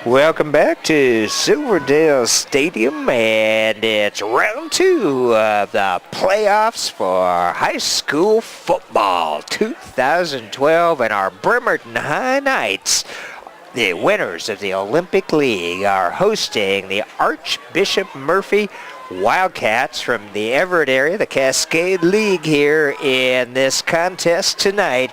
Welcome back to Silverdale Stadium, and it's round 2 of the playoffs for high school football 2012, and our Bremerton High Knights, the winners of the Olympic League, are hosting the Archbishop Murphy Wildcats from the Everett area, the Cascade League, here in this contest tonight.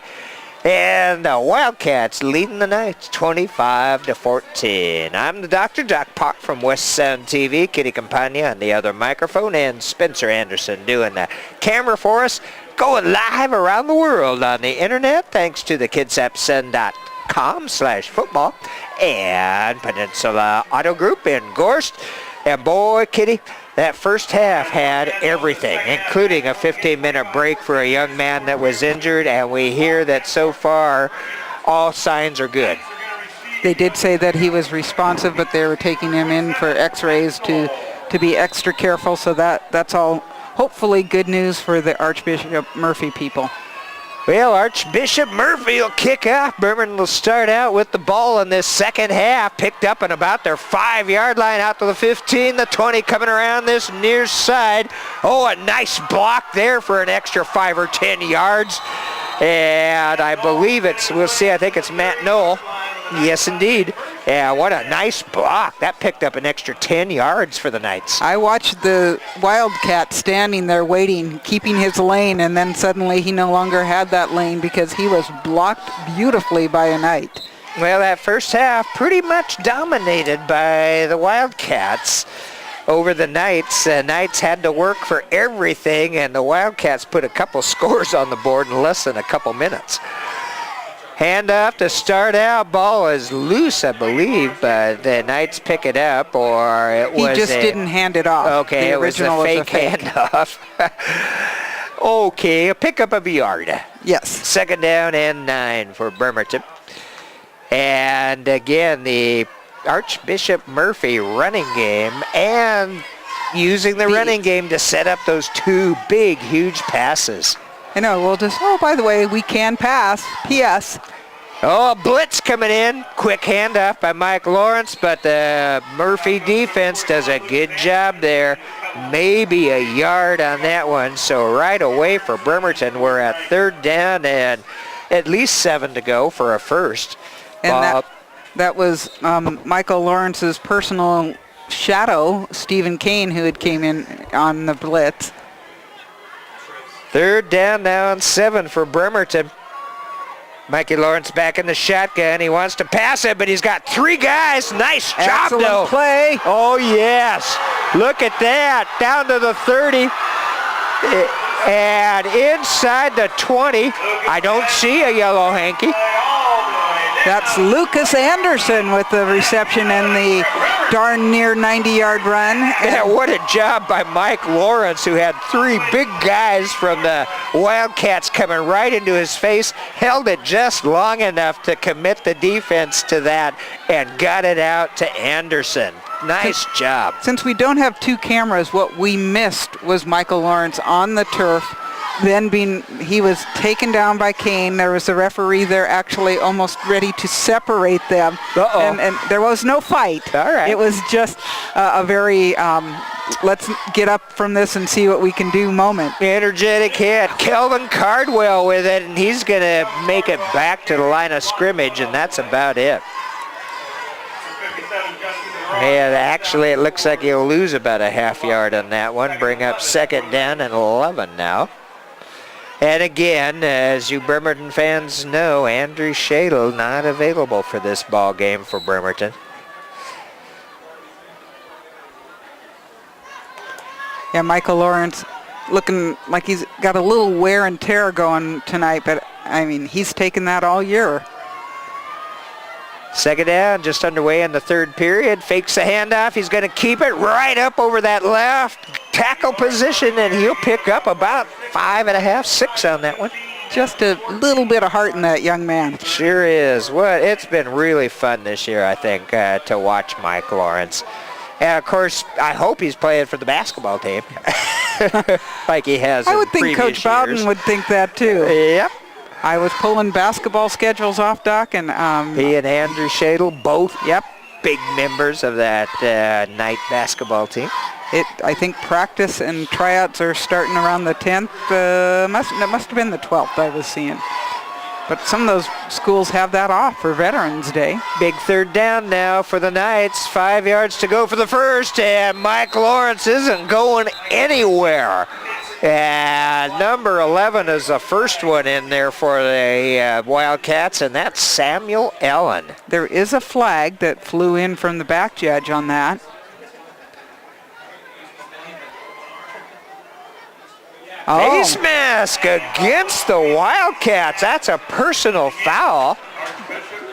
And the Wildcats leading the Knights 25-14. I'm the Dr. Doc Pock from West Sound TV, Kitty Campagna on the other microphone, and Spencer Anderson doing the camera for us, going live around the world on the internet thanks to the kidsapson.com/football and Peninsula Auto Group in Gorst. And boy, Kitty, that first half had everything, including a 15-minute break for a young man that was injured, and we hear that so far all signs are good. They did say that he was responsive, but they were taking him in for x-rays to be extra careful, so that's all hopefully good news for the Archbishop Murphy people. Well, Archbishop Murphy will kick off. Bremerton will start out with the ball in this second half, picked up in about their 5-yard line out to the 15, the 20, coming around this near side. Oh, a nice block there for an extra 5 or 10 yards. And I believe we'll see, I think it's Matt Knoll. Yes, indeed. Yeah, what a nice block. That picked up an extra 10 yards for the Knights. I watched the Wildcat standing there waiting, keeping his lane, and then suddenly he no longer had that lane because he was blocked beautifully by a Knight. Well, that first half pretty much dominated by the Wildcats over the Knights. The Knights had to work for everything, and the Wildcats put a couple scores on the board in less than a couple minutes. Handoff to start out. Ball is loose, I believe, but the Knights pick it up, or it was He just didn't hand it off. Okay, it was a fake handoff. Okay, a pickup of a yard. Yes. Second down and 9 for Bremerton. And again, the Archbishop Murphy running game, and using the running game to set up those 2 big, huge passes. I know, we'll just, by the way, we can pass. P.S. Oh, a blitz coming in. Quick handoff by Mike Lawrence, but the Murphy defense does a good job there. Maybe a yard on that one. So right away for Bremerton, we're at third down and at least 7 to go for a first. And that was Michael Lawrence's personal shadow, Stephen Kane, who had came in on the blitz. Third down now and 7 for Bremerton. Mikey Lawrence back in the shotgun. He wants to pass it, but he's got 3 guys. Nice job, though. Excellent play. Oh, yes. Look at that. Down to the 30. And inside the 20. I don't see a yellow hanky. That's Lucas Anderson with the reception and the darn near 90-yard run. Yeah, what a job by Mike Lawrence, who had 3 big guys from the Wildcats coming right into his face, held it just long enough to commit the defense to that, and got it out to Anderson. Nice job. Since we don't have 2 cameras, what we missed was Michael Lawrence on the turf. Then he was taken down by Kane. There was a referee there actually almost ready to separate them. Uh-oh. And there was no fight. All right. It was just a very let's get up from this and see what we can do moment. Energetic hit. Kelvin Cardwell with it, and he's going to make it back to the line of scrimmage, and that's about it. Yeah, actually it looks like he'll lose about a half yard on that one. Bring up second down and 11 now. And again, as you Bremerton fans know, Andrew Shadle not available for this ball game for Bremerton. Yeah, Michael Lawrence looking like he's got a little wear and tear going tonight, but I mean, he's taken that all year. Second down, just underway in the third period. Fakes the handoff. He's going to keep it right up over that left tackle position, and he'll pick up about 5.5, 6 on that one. Just a little bit of heart in that young man. Sure is. Well, it's been really fun this year, I think, to watch Mike Lawrence. And, of course, I hope he's playing for the basketball team like he has in previous years. I would think Coach Bowden would think that, too. Yep. I was pulling basketball schedules off, Doc, and he and Andrew Shadle both. Yep. big members of that night basketball team. I think practice and tryouts are starting around the 10th. That must have been the 12th I was seeing. But some of those schools have that off for Veterans Day. Big third down now for the Knights. 5 yards to go for the first, and Mike Lawrence isn't going anywhere. And number 11 is the first one in there for the Wildcats, and that's Samuel Allen. There is a flag that flew in from the back judge on that. Face mask against the Wildcats. That's a personal foul.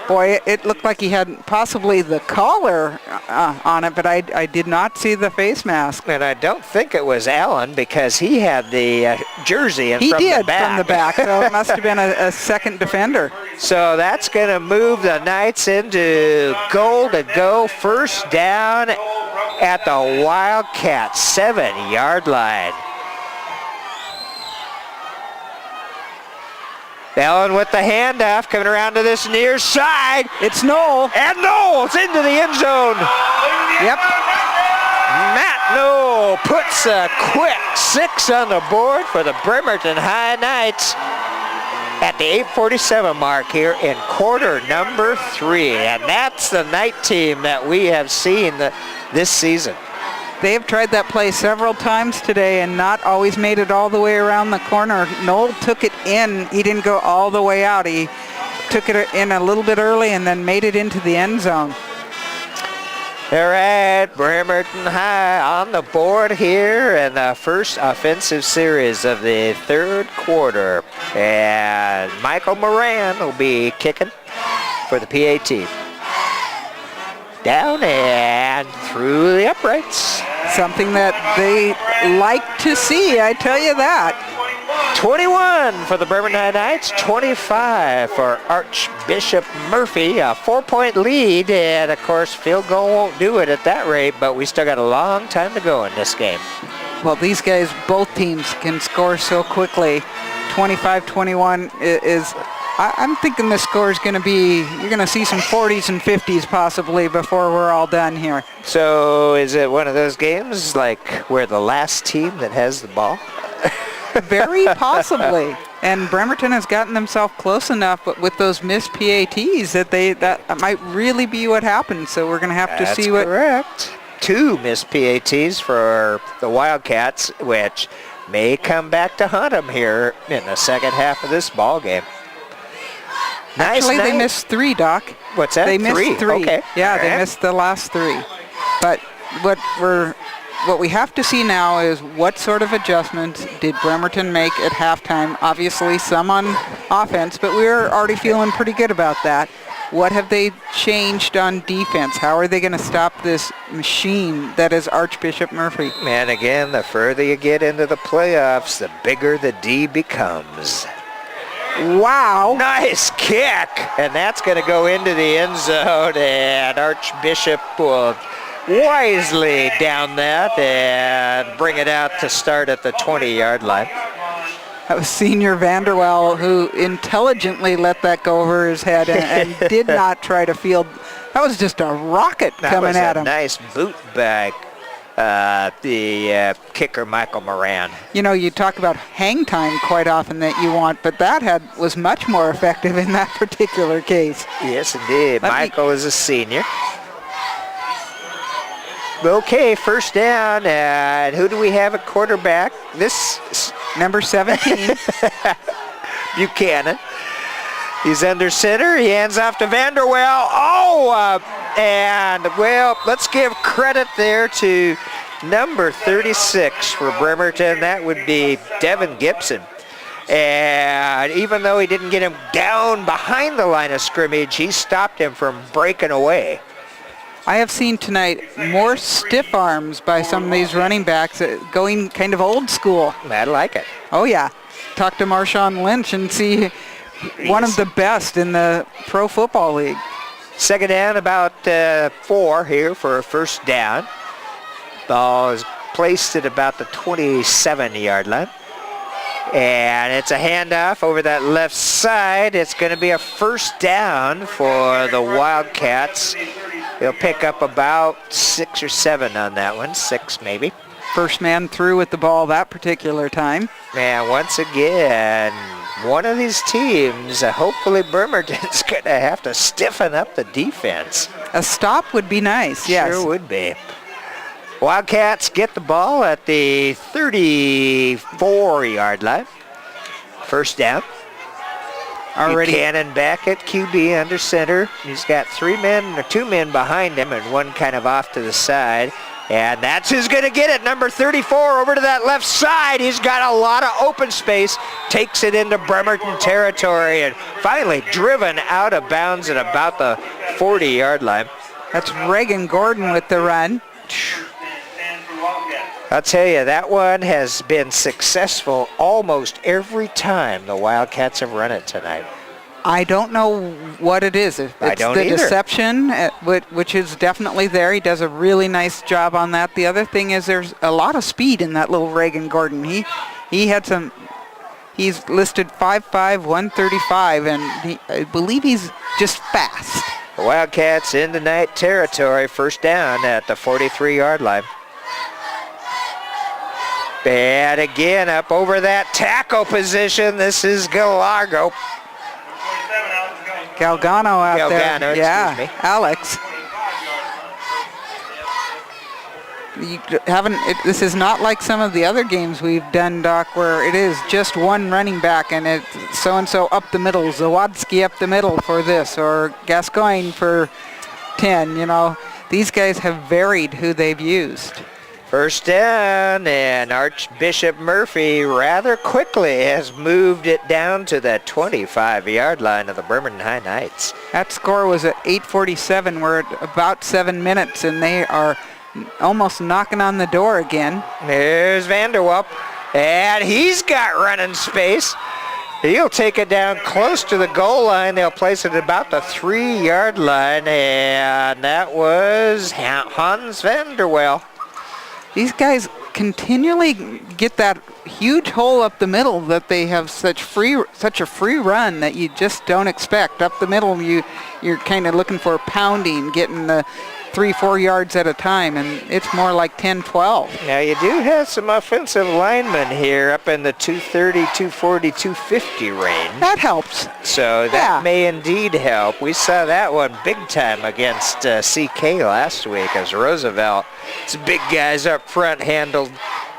Boy, it looked like he had possibly the collar on it, but I did not see the face mask. And I don't think it was Allen because he had the jersey in from the back. He did from the back, so it must have been a second defender. So that's going to move the Knights into goal to go. First down at the Wildcat 7-yard line. Allen with the handoff, coming around to this near side. It's Knoll. And Knowles into the end zone. Yep. Matt Knoll puts a quick 6 on the board for the Bremerton High Knights at the 8:47 mark here in quarter number 3. And that's the Knight team that we have seen this season. They have tried that play several times today and not always made it all the way around the corner. Knoll took it in. He didn't go all the way out. He took it in a little bit early and then made it into the end zone. All right, Bremerton High on the board here in the first offensive series of the third quarter. And Michael Moran will be kicking for the PAT. Down and through the uprights. Something that they like to see, I tell you that. 21 for the Bremerton High Knights, 25 for Archbishop Murphy. A 4-point lead, and of course field goal won't do it at that rate, but we still got a long time to go in this game. Well, these guys, both teams can score so quickly. 25-21 is... I'm thinking the score is going to be, you're going to see some 40s and 50s possibly before we're all done here. So is it one of those games like we're the last team that has the ball? Very possibly. And Bremerton has gotten themselves close enough, but with those missed PATs that might really be what happens. So we're going to have to see what... That's correct. 2 missed PATs for the Wildcats, which may come back to hunt them here in the second half of this ball game. Actually, they missed 3, Doc. What's that? They missed 3. Okay. Yeah, they missed the last 3. But what we have to see now is what sort of adjustments did Bremerton make at halftime? Obviously, some on offense, but we're already feeling pretty good about that. What have they changed on defense? How are they going to stop this machine that is Archbishop Murphy? And again, the further you get into the playoffs, the bigger the D becomes. Wow. Nice kick. And that's going to go into the end zone, and Archbishop will wisely down that and bring it out to start at the 20-yard line. That was Senior Vanderwell who intelligently let that go over his head and did not try to field. That was just a rocket coming at him. That was a nice boot bag. The kicker, Michael Moran. You know, you talk about hang time quite often that you want, but that was much more effective in that particular case. Yes, indeed. Michael is a senior. Okay, first down, and who do we have at quarterback? This number 17. Buchanan. He's under center. He hands off to Vanderwell. Let's give credit there to number 36 for Bremerton. That would be Devin Gibson. And even though he didn't get him down behind the line of scrimmage, he stopped him from breaking away. I have seen tonight more stiff arms by some of these running backs going kind of old school. I like it. Oh, yeah. Talk to Marshawn Lynch and see one of the best in the Pro Football League. Second down, about 4 here for a first down. Ball is placed at about the 27-yard line. And it's a handoff over that left side. It's going to be a first down for the Wildcats He'll pick up about 6 or 7 on that one, 6 maybe. First man through with the ball that particular time. And once again, one of these teams, hopefully Bremerton's going to have to stiffen up the defense. A stop would be nice, yes. Sure would be. Wildcats get the ball at the 34-yard line. First down. Already. Buchanan back at QB under center. He's got 2 men behind him and one kind of off to the side. And that's who's going to get it. Number 34 over to that left side. He's got a lot of open space. Takes it into Bremerton territory and finally driven out of bounds at about the 40-yard line. That's Reagan Gordon with the run. I'll tell you, that one has been successful almost every time the Wildcats have run it tonight. I don't know what it is. If I it's don't the either. deception, which is definitely there. He does a really nice job on that. The other thing is there's a lot of speed in that little Reagan Gordon. He had some. He's listed 5'5", 135, and I believe he's just fast. The Wildcats in tonight territory. First down at the 43-yard line. And again, up over that tackle position, this is Gallardo. Galgano out there. Galgano, Yeah, excuse me. Alex. You haven't. This is not like some of the other games we've done, Doc, where it is just one running back and it's so-and-so up the middle, Zawadzki up the middle for this, or Gascoigne for 10, you know. These guys have varied who they've used. First down, and Archbishop Murphy rather quickly has moved it down to the 25-yard line of the Bremerton High Knights. That score was at 8:47. We're at about 7 minutes, and they are almost knocking on the door again. There's Vanderwelp, and he's got running space. He'll take it down close to the goal line. They'll place it about the 3-yard line, and that was Hans Vanderwell. These guys continually get that huge hole up the middle that they have such a free run that you just don't expect. Up the middle, you're kind of looking for pounding, getting the 3-4 yards at a time, and it's more like 10-12. Now you do have some offensive linemen here up in the 230, 240, 250 range. That helps. So that may indeed help. We saw that one big time against CK last week as Roosevelt. Some big guys up front handled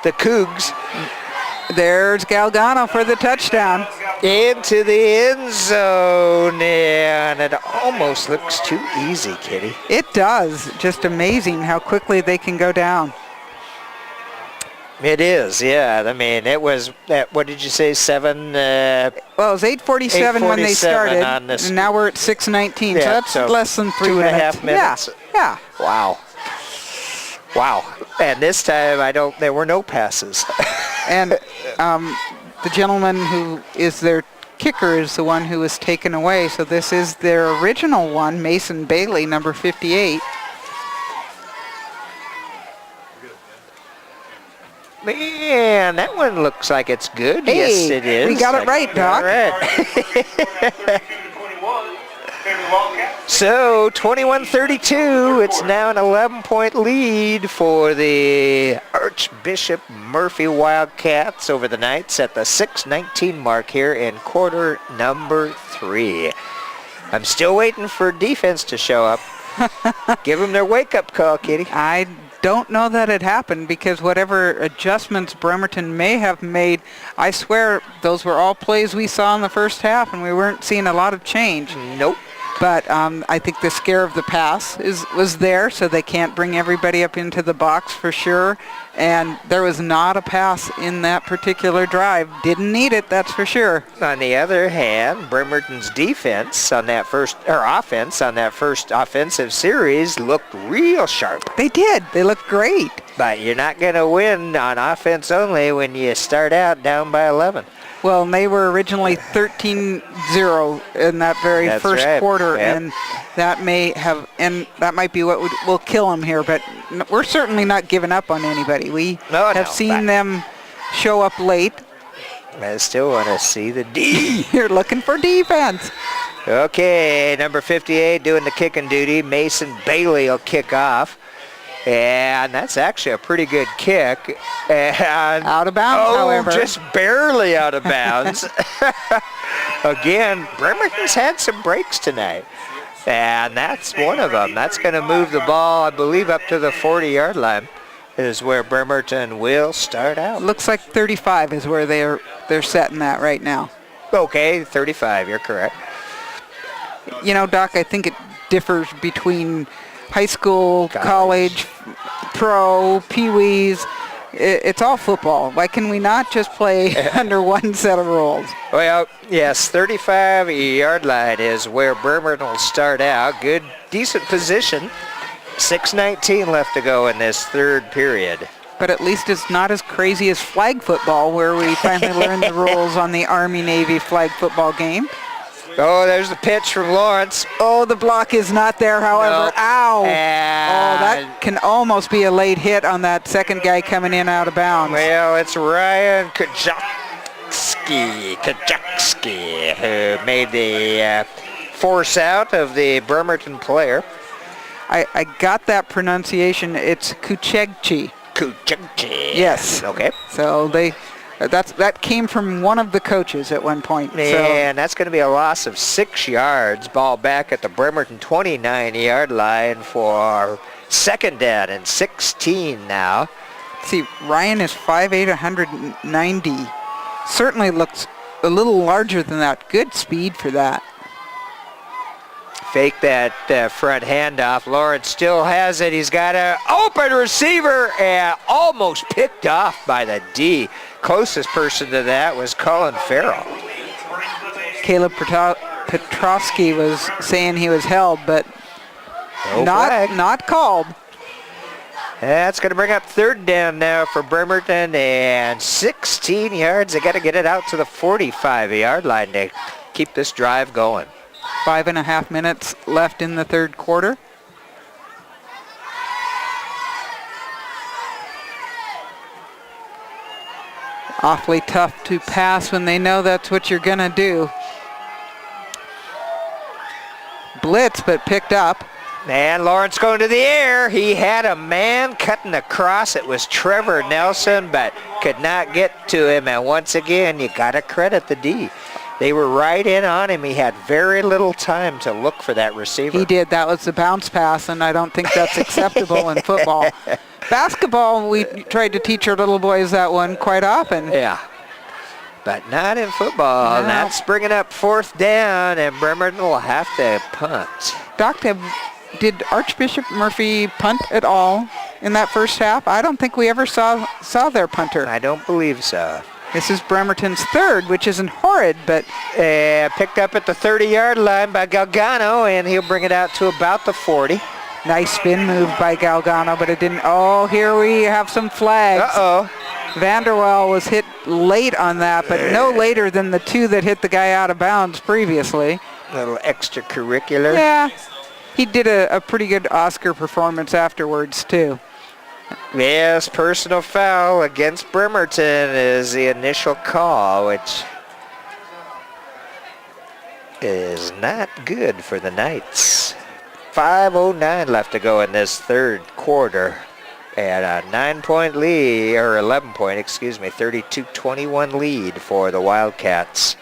the Cougs. There's Galgano for the touchdown. Into the end zone, and it almost looks too easy, Kitty. It does. Just amazing how quickly they can go down. It is, yeah. I mean, it was, what did you say, 7? Well, it was 8:47 when they started, on this. and now we're at 6:19, Yeah, so that's so less than 3 2.5 minutes. Yeah. Wow. And this time, there were no passes. And the gentleman who is their kicker is the one who was taken away. So this is their original one, Mason Bailey, number 58. Man, that one looks like it's good. Hey, yes, it is. we got it right, Doc. All right. So, 21-32, it's now an 11-point lead for the Archbishop Murphy Wildcats over the Knights at the 6:19 mark here in quarter number 3. I'm still waiting for defense to show up. Give them their wake-up call, Kitty. I don't know that it happened because whatever adjustments Bremerton may have made, I swear those were all plays we saw in the first half and we weren't seeing a lot of change. Nope. But I think the scare of the pass was there, so they can't bring everybody up into the box for sure. And there was not a pass in that particular drive. Didn't need it, that's for sure. On the other hand, Bremerton's defense on that offense on that first offensive series looked real sharp. They did. They looked great. But you're not going to win on offense only when you start out down by 11. Well, and they were originally 13-0 in that very first quarter, Yep. and that might be what will kill them here. But we're certainly not giving up on anybody. We have seen them show up late. I still want to see the D. You're looking for defense. Okay, number 58 doing the kicking duty. Mason Bailey will kick off. And that's actually a pretty good kick. And Out of bounds, however. Just barely out of bounds. Again, Bremerton's had some breaks tonight. And that's one of them. That's going to move the ball, I believe, up to the 40-yard line is where Bremerton will start out. Looks like 35 is where they're setting that right now. Okay, 35, you're correct. You know, Doc, I think it differs between high school, college, pro, pee-wees. It's all football. Why can we not just play under one set of rules? Well, yes, 35-yard line is where Bremerton will start out. Good, decent position. 6:19 left to go in this third period. But at least it's not as crazy as flag football, where we finally learned the rules on the Army-Navy flag football game. Oh, there's the pitch from Lawrence. Oh, the block is not there, however. No. Ow! And Oh, that can almost be a late hit on that second guy coming in out of bounds. well, it's Ryan Kajakski who made the force out of the Bremerton player. I got that pronunciation. It's Kuchegchi. Kujakchi. Yes. Okay. So that came from one of the coaches at one point. And that's going to be a loss of 6 yards. Ball back at the Bremerton 29-yard line for second down and 16 now. See, Ryan is 5'8", 190. Certainly looks a little larger than that. Good speed for that. Fake that front handoff. Lawrence still has it. He's got an open receiver and almost picked off by the D. Closest person to that was Colin Farrell. Caleb Petrovsky was saying he was held, but No flag. not called. That's going to bring up third down now for Bremerton and 16 yards. They got to get it out to the 45-yard line to keep this drive going. 5.5 minutes left in the third quarter. Awfully tough to pass when they know that's what you're going to do. Blitz, but picked up. And Lawrence going to the air. He had a man cutting across. It was Trevor Nelson, but could not get to him. And once again, you got to credit the D. They were right in on him. He had very little time to look for that receiver. He did. That was the bounce pass, and I don't think that's acceptable in football. Basketball, we tried to teach our little boys that one quite often. Yeah, but not in football. No. That's bringing up fourth down, and Bremerton will have to punt. Doc, did Archbishop Murphy punt at all in that first half? I don't think we ever saw their punter. I don't believe so. This is Bremerton's third, which isn't horrid, but Picked up at the 30-yard line by Galgano, and he'll bring it out to about the 40. nice spin move by Galgano, but it didn't. Oh, here we have some flags. Uh-oh. Vanderwell was hit late on that, but no later than the two that hit the guy out of bounds previously. A little extracurricular. Yeah, he did a pretty good Oscar performance afterwards, too. Yes, personal foul against Bremerton is the initial call, which is not good for the Knights. 5:09 left to go in this third quarter. And a 9-point lead, or 11-point, 32-21 lead for the Wildcats.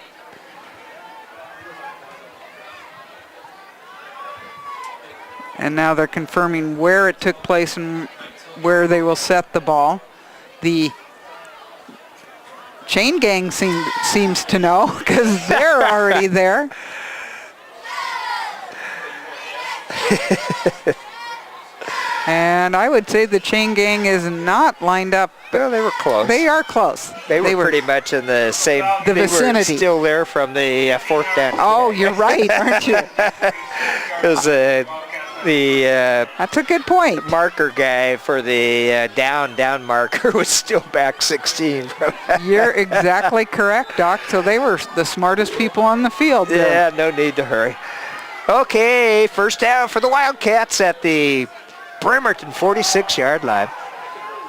And now they're confirming where it took place and where they will set the ball. The chain gang seems to know because they're already there. And I would say the chain gang is not lined up. Well, they were close. They are close. They were pretty much in the same vicinity. Were still there from the fourth down. Oh, you're right, aren't you? Because That's a good point. marker guy for the down marker was still back 16 from that. You're exactly correct, Doc. So they were the smartest people on the field there. Yeah, no need to hurry. Okay, first down for the Wildcats at the Bremerton 46-yard line.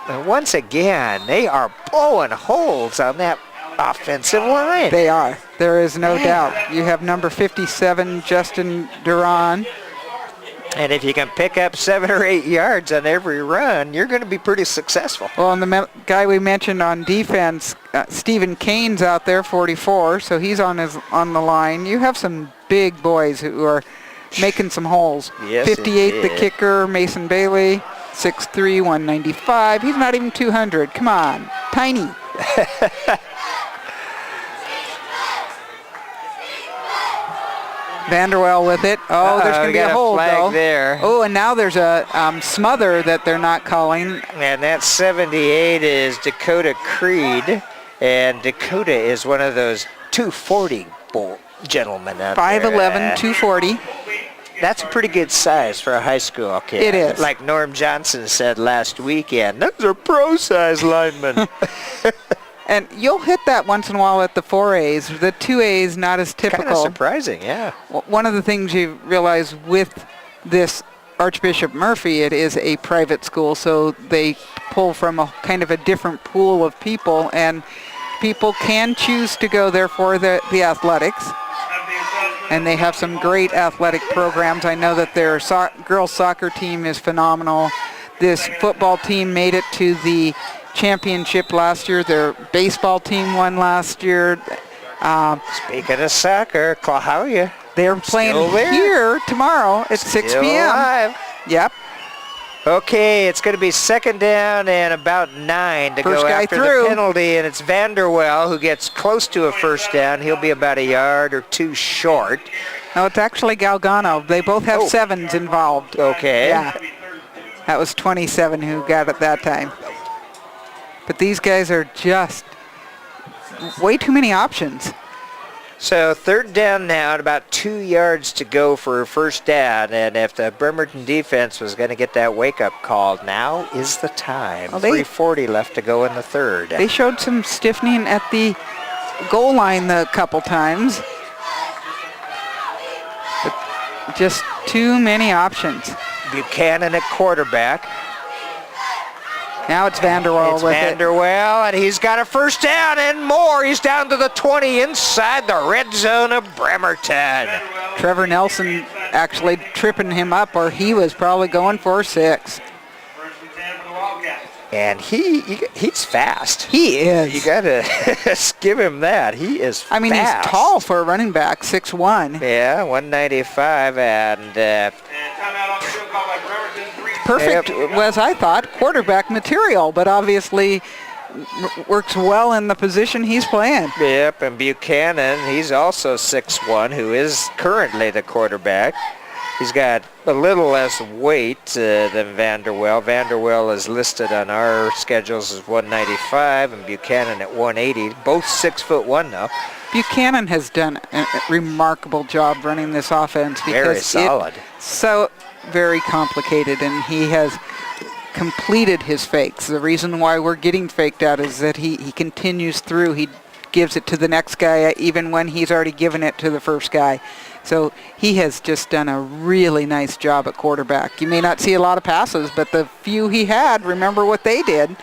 And once again, they are blowing holes on that offensive line. They are. There is no doubt. You have number 57, Justin Duran. And if you can pick up 7 or 8 yards on every run, you're going to be pretty successful. Well, and the guy we mentioned on defense, Stephen Kane's out there, 44, so he's on the line. You have some big boys who are making some holes. Yes, 58, indeed. the kicker, Mason Bailey, 6'3", 195. He's not even 200. Come on, tiny. Vanderwell with it. Oh, there's going to be a hold, though. There. Oh, and now there's a smother that they're not calling. And that 78 is Dakota Creed. And Dakota is one of those 240 gentlemen out 5'11", there. 240. That's a pretty good size for a high school kid. It is. Like Norm Johnson said last weekend, those are pro-size linemen. And you'll hit that once in a while at the 4As. The 2As, not as typical. Kind of surprising, yeah. One of the things you realize with this Archbishop Murphy, it is a private school, so they pull from a kind of a different pool of people, and people can choose to go there for the athletics. And they have some great athletic programs. I know that their girls soccer team is phenomenal. This football team made it to the championship last year. Their baseball team won last year. Speaking of soccer, Clahalia. They're playing here tomorrow at 6 p.m. Alive. Yep. Okay, it's going to be second down and about 9 to First go guy after through. the penalty, and it's Vanderwell who gets close to a first down. He'll be about a yard or 2 short. No, it's actually Galgano. They both have 7s involved. Okay. Yeah. That was 27 who got it that time. But these guys are just way too many options. So third down now and about 2 yards to go for a first down. And if the Bremerton defense was going to get that wake-up call, now is the time. Well, 3:40 left to go in the third. They showed some stiffening at the goal line a couple times. But just too many options. Buchanan at quarterback. Now it's Vanderwell It's with it. Vanderwell, and he's got a first down and more. He's down to the 20 inside the red zone of Bremerton. Trevor Nelson actually tripping him up, or he was probably going for 6. And he's fast. He is. You got to give him that. He is fast. I mean, he's tall for a running back, 6'1". Yeah, 195, and Perfect, was I thought, quarterback material, but obviously works well in the position he's playing. Yep, and Buchanan, he's also 6'1", who is currently the quarterback. He's got a little less weight than Vanderwell. Vanderwell is listed on our schedules as 195 and Buchanan at 180. Both 6'1" now. Buchanan has done a remarkable job running this offense because Very solid. it's so very complicated, and he has completed his fakes. The reason why we're getting faked out is that he continues through. He gives it to the next guy even when he's already given it to the first guy. So he has just done a really nice job at quarterback. You may not see a lot of passes, but the few he had, remember what they did.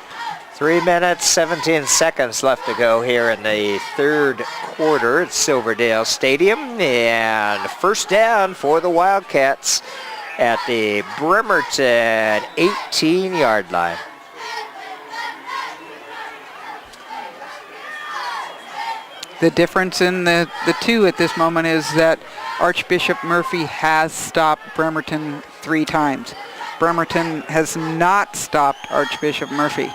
3 minutes, 17 seconds left to go here in the third quarter at Silverdale Stadium. And first down for the Wildcats at the Bremerton 18-yard line. The difference in the two at this moment is that Archbishop Murphy has stopped Bremerton 3 times. Bremerton has not stopped Archbishop Murphy.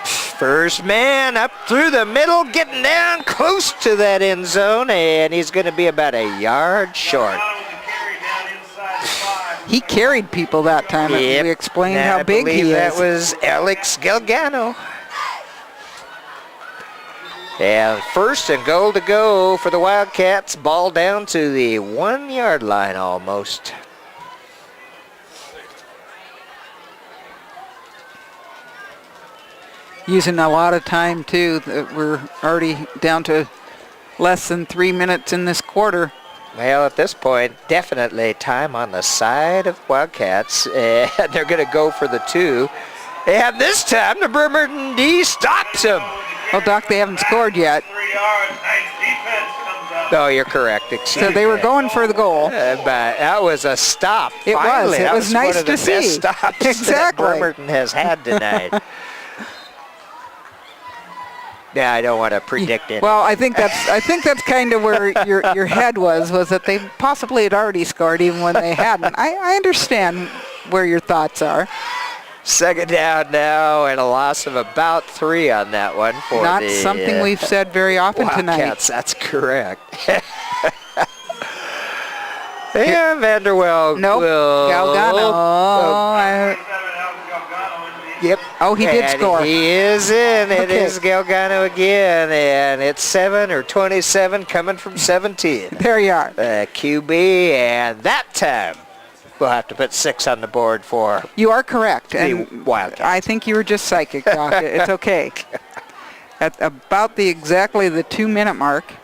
First man up through the middle, getting down close to that end zone, and he's going to be about a yard short. He carried people that time. Yep. We explained Now how big he is. that was Alex Galgano. And first and goal to go for the Wildcats. Ball down to the 1-yard line almost. Using a lot of time, too. We're already down to less than 3 minutes in this quarter. Well, at this point, definitely time on the side of Wildcats. And they're going to go for the 2. And this time, the Bremerton D stops him. Well, Doc, they haven't scored yet. No, you're correct. Excuse So they were me. going for the goal. But that was a stop. It Finally. was. It That was nice one of the to see. best stops Exactly. that Bremerton has had tonight. Yeah, I don't want to predict it. Well, I think that's kind of where your head was that they possibly had already scored even when they hadn't. I understand where your thoughts are. Second down now, and a loss of about 3 on that one for Not the something we've said very often tonight. Wildcats. That's correct. Yeah, Vanderwell. Nope. will- Galgano. Yep. Oh, he did And score. He is in. It Okay. is Galgano again, and it's 7 or 27 coming from 17. There you are. QB, and that time we'll have to put 6 on the board for You are correct. the And Wildcats. I think you were just psychic, Doc. It's okay. At about exactly the 2-minute mark,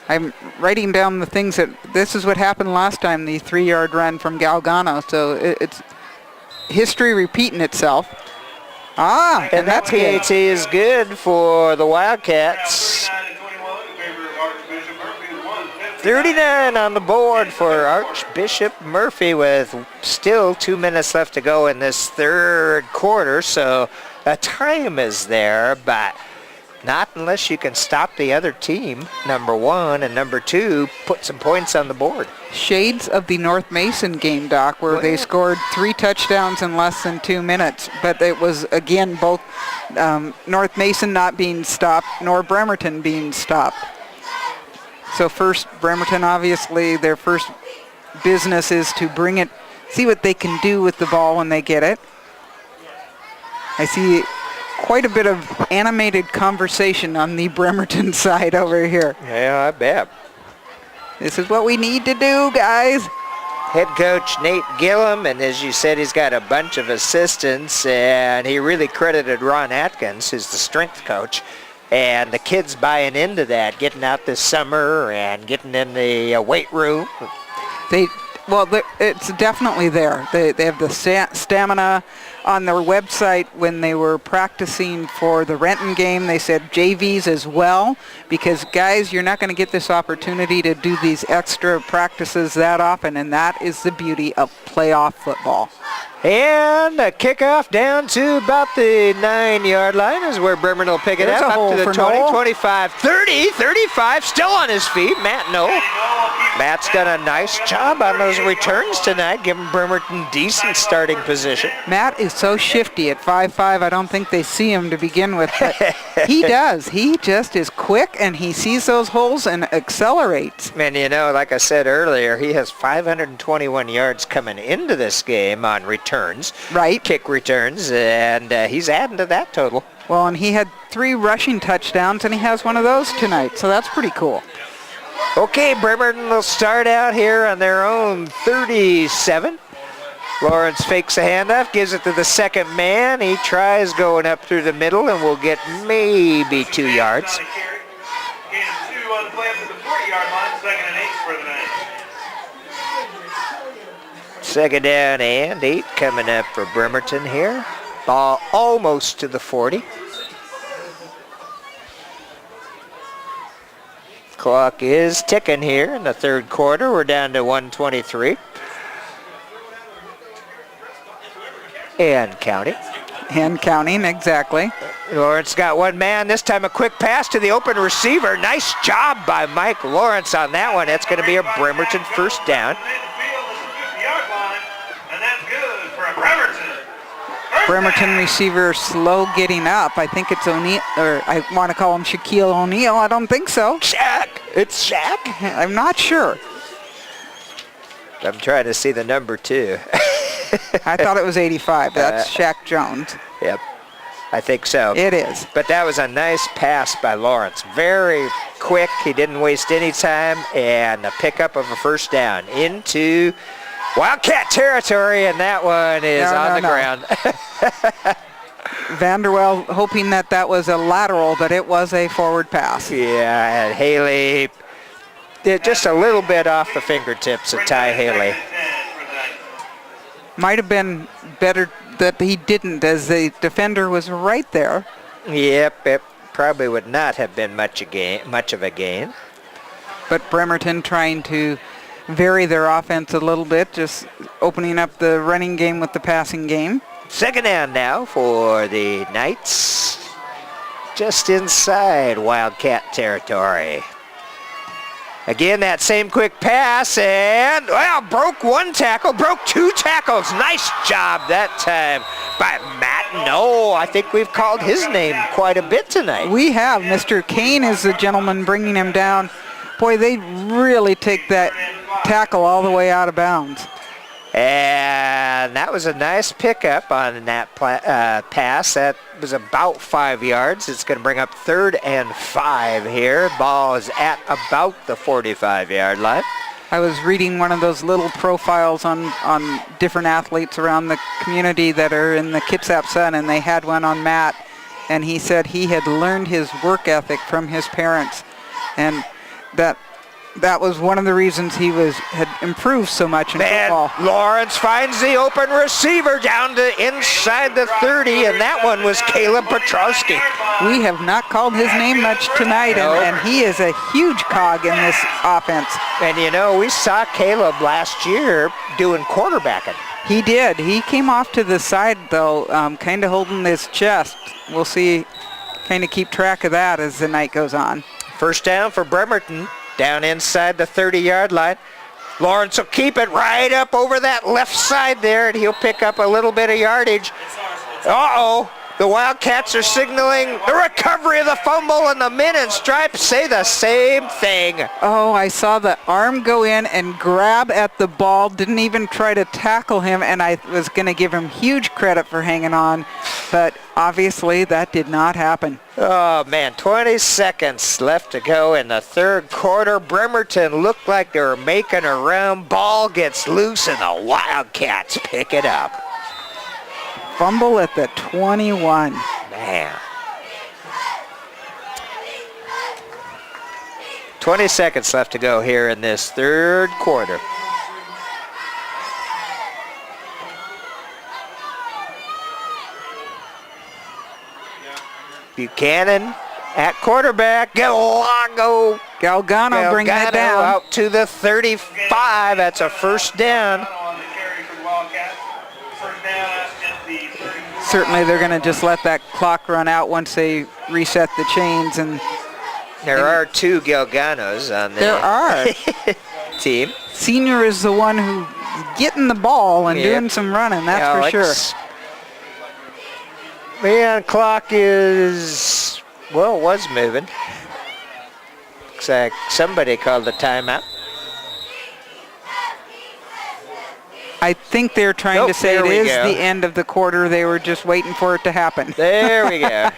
I'm writing down the things that this is what happened last time, the 3-yard run from Galgano. So it's history repeating itself. And that that's good. PAT is good for the Wildcats. 39 on the board for Archbishop Murphy with still 2 minutes left to go in this third quarter. So the time is there, but not unless you can stop the other team, number 1, and number 2, put some points on the board. Shades of the North Mason game, Doc, where they scored 3 touchdowns in less than 2 minutes. But it was, again, both North Mason not being stopped nor Bremerton being stopped. So first, Bremerton, obviously, their first business is to bring it, see what they can do with the ball when they get it. I see quite a bit of animated conversation on the Bremerton side over here. Yeah, I bet. This is what we need to do, guys. Head coach Nate Gillum, and as you said, he's got a bunch of assistants, and he really credited Ron Atkins, who's the strength coach, and the kids buying into that, getting out this summer and getting in the weight room. It's definitely there. They have the stamina. On their website when they were practicing for the Renton game, they said JVs as well, because guys, you're not going to get this opportunity to do these extra practices that often, and that is the beauty of playoff football. And a kickoff down to about the 9-yard line is where Bremerton will pick it There's up. a hole Up to the for 20, Noel. 25, 30, 35, still on his feet. Matt Noel. Matt's done a nice job on those returns tonight, giving Bremerton decent starting position. Matt is so shifty at 5'5", I don't think they see him to begin with, but he does. He just is quick, and he sees those holes and accelerates. And you know, like I said earlier, he has 521 yards coming into this game on returns. Right. Kick returns, and he's adding to that total. Well, and he had 3 rushing touchdowns, and he has one of those tonight, so that's pretty cool. Okay, Bremerton will start out here on their own 37. Lawrence fakes a handoff, gives it to the second man. He tries going up through the middle and will get maybe 2 yards. Gain of 2 on the play up to the 40-yard line, 2nd and 8 for the night. Second down and 8 coming up for Bremerton here. Ball almost to the 40. Clock is ticking here in the third quarter. We're down to 1:23. And counting. And counting, exactly. Lawrence got one man. This time a quick pass to the open receiver. Nice job by Mike Lawrence on that one. That's going to be a Bremerton first down. Yard line, and that's good for a Bremerton. Bremerton receiver slow getting up. I think it's O'Neal, or I want to call him Shaquille O'Neal. I don't think so. Shaq. It's Shaq. I'm not sure. I'm trying to see the number 2. I thought it was 85. That's Shaq Jones. Yep. I think so. It is. But that was a nice pass by Lawrence. Very quick. He didn't waste any time. And a pickup of a first down into Wildcat territory. And that one is on the ground. Vanderwell hoping that was a lateral, but it was a forward pass. Yeah, and Haley did just a little bit off the fingertips of Ty Haley. Might have been better that he didn't, as the defender was right there. Yep. probably would not have been much of a gain. But Bremerton trying to vary their offense a little bit, just opening up the running game with the passing game. Second down now for the Knights, just inside Wildcat territory. Again, that same quick pass, and, well, broke one tackle, broke two tackles. Nice job that time by Matt. No, I think we've called his name quite a bit tonight. We have. Mr. Kane is the gentleman bringing him down. Boy, they really take that tackle all the way out of bounds. And that was a nice pickup on that pass. That was about 5 yards. It's going to bring up 3rd and 5 here. Ball is at about the 45-yard line. I was reading one of those little profiles on different athletes around the community that are in the Kitsap Sun, and they had one on Matt, and he said he had learned his work ethic from his parents, and that was one of the reasons he had improved so much in football. Lawrence finds the open receiver down to inside the 30, and that one was Caleb Petrowski. We have not called his name much tonight, and he is a huge cog in this offense. And you know, we saw Caleb last year doing quarterbacking. He did. He came off to the side, though, kind of holding his chest. We'll see, kind of keep track of that as the night goes on. First down for Bremerton. Down inside the 30-yard line. Lawrence will keep it right up over that left side there, and he'll pick up a little bit of yardage. Uh-oh. The Wildcats are signaling the recovery of the fumble, and the men in stripes say the same thing. Oh, I saw the arm go in and grab at the ball, didn't even try to tackle him, and I was going to give him huge credit for hanging on, but obviously that did not happen. Oh, man, 20 seconds left to go in the third quarter. Bremerton looked like they were making a run. Ball gets loose, and the Wildcats pick it up. Fumble at the 21. Man. 20 seconds left to go here in this third quarter. Buchanan at quarterback. Galgano bringing it down. Out to the 35. That's a first down. Certainly they're going to just let that clock run out once they reset the chains. And there are two Galganos on the team. Senior is the one who's getting the ball and doing some running, that's for sure. Man, clock is, well, it was moving. Looks like somebody called the timeout. I think they're trying to say it is the end of the quarter. They were just waiting for it to happen. There we go.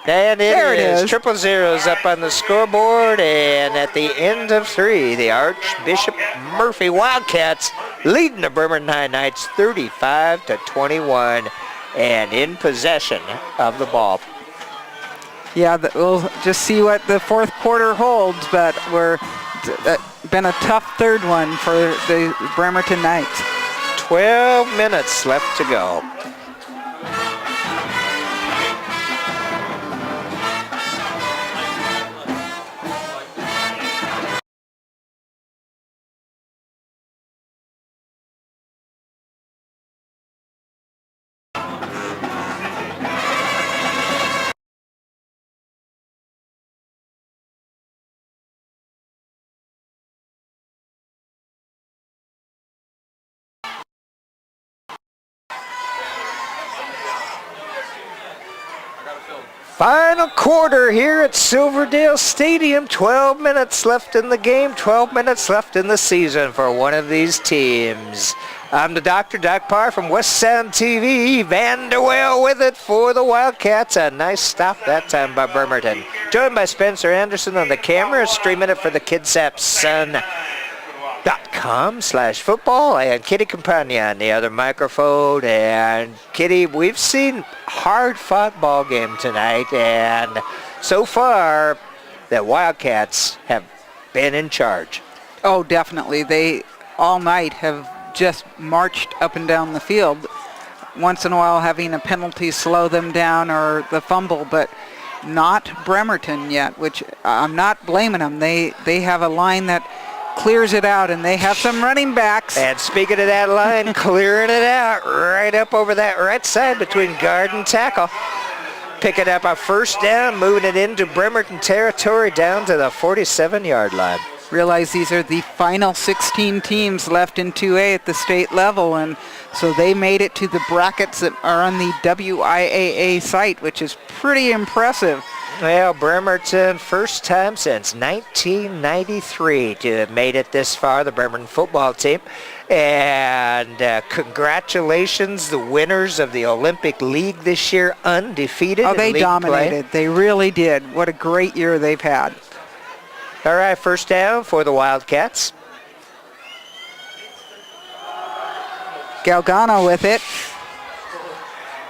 And it is. 0-0 up on the scoreboard, and at the end of 3, the Archbishop Murphy Wildcats leading the Bremerton High Knights 35-21 and in possession of the ball. Yeah, we'll just see what the fourth quarter holds, but been a tough third one for the Bremerton Knights. 12 minutes left to go. Final quarter here at Silverdale Stadium. 12 minutes left in the game, 12 minutes left in the season for one of these teams. I'm the Dr. Doc Parr from West Sound TV. Vanderwell with it for the Wildcats. A nice stop that time by Bremerton. Joined by Spencer Anderson on the camera, streaming it for the Kitsap Sun.com/football, and Kitty Campagna on the other microphone. And Kitty, we've seen hard-fought ball game tonight, and so far the Wildcats have been in charge. Oh, definitely. They all night have just marched up and down the field, once in a while having a penalty slow them down or the fumble, but not Bremerton yet, which I'm not blaming them. They have a line that clears it out, and they have some running backs. And speaking of that line, clearing it out right up over that right side between guard and tackle. Picking up a first down, moving it into Bremerton territory down to the 47-yard line. Realize these are the final 16 teams left in 2A at the state level, and so they made it to the brackets that are on the WIAA site, which is pretty impressive. Well, Bremerton, first time since 1993 to have made it this far, the Bremerton football team. And congratulations, the winners of the Olympic League this year, undefeated. Oh, they in league dominated. Play. They really did. What a great year they've had. All right, first down for the Wildcats. Galgano with it.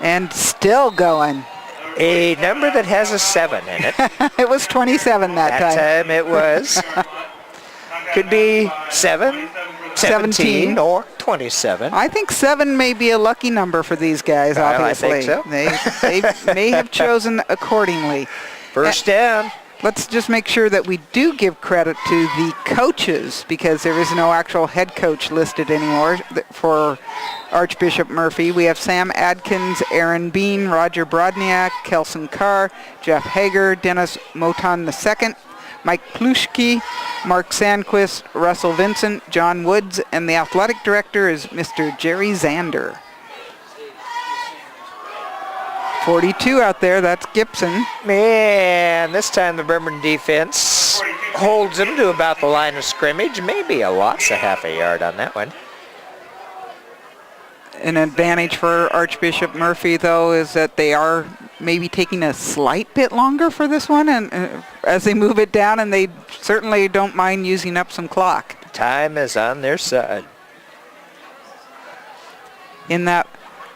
And still going. A number that has a 7 in it. It was 27 that time. That time it was. Could be 7, 17, or 27. I think 7 may be a lucky number for these guys, obviously. I think so. They may have chosen accordingly. First down. Let's just make sure that we do give credit to the coaches, because there is no actual head coach listed anymore for Archbishop Murphy. We have Sam Adkins, Aaron Bean, Roger Brodniak, Kelson Carr, Jeff Hager, Dennis Moton II, Mike Plushke, Mark Sandquist, Russell Vincent, John Woods, and the athletic director is Mr. Jerry Zander. 42 out there, that's Gibson. Man, this time the Bremerton defense holds them to about the line of scrimmage. Maybe a loss of half a yard on that one. An advantage for Archbishop Murphy, though, is that they are maybe taking a slight bit longer for this one, and as they move it down, and they certainly don't mind using up some clock. Time is on their side. In that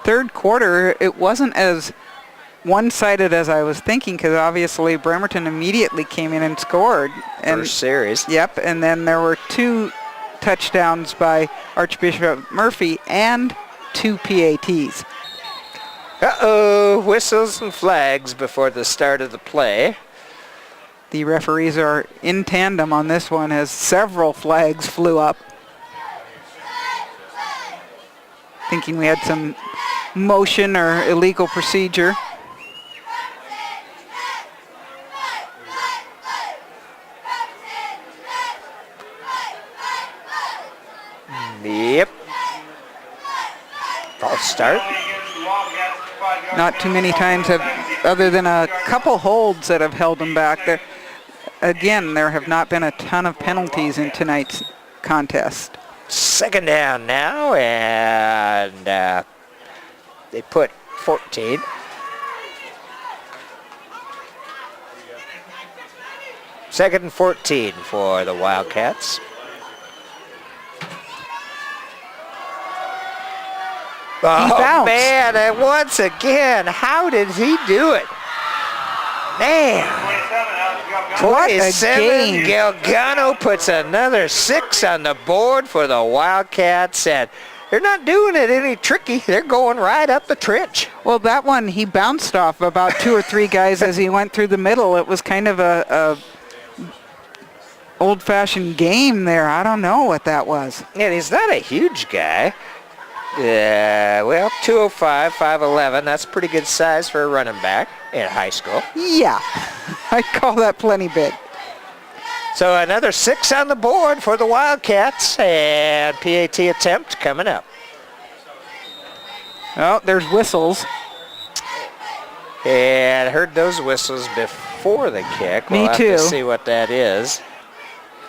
third quarter, it wasn't as one-sided as I was thinking, because obviously Bremerton immediately came in and scored. First series. Yep, and then there were 2 touchdowns by Archbishop Murphy and 2 PATs. Uh-oh, whistles and flags before the start of the play. The referees are in tandem on this one as several flags flew up. Thinking we had some motion or illegal procedure. Yep. False start. Not too many times other than a couple holds that have held them back. Again, there have not been a ton of penalties in tonight's contest. Second down now, and they put 14. Second and 14 for the Wildcats. Oh, man, and once again, how did he do it? Man. 27, Galgano puts another 6 on the board for the Wildcats, and they're not doing it any tricky. They're going right up the trench. Well, that one, he bounced off about 2 or 3 guys as he went through the middle. It was kind of a old-fashioned game there. I don't know what that was. And he's not a huge guy. Yeah, well, 205, 5'11", that's pretty good size for a running back in high school. Yeah, I call that plenty big. So another 6 on the board for the Wildcats, and PAT attempt coming up. Oh, there's whistles. And I heard those whistles before the kick. Me we'll too. Have to see what that is.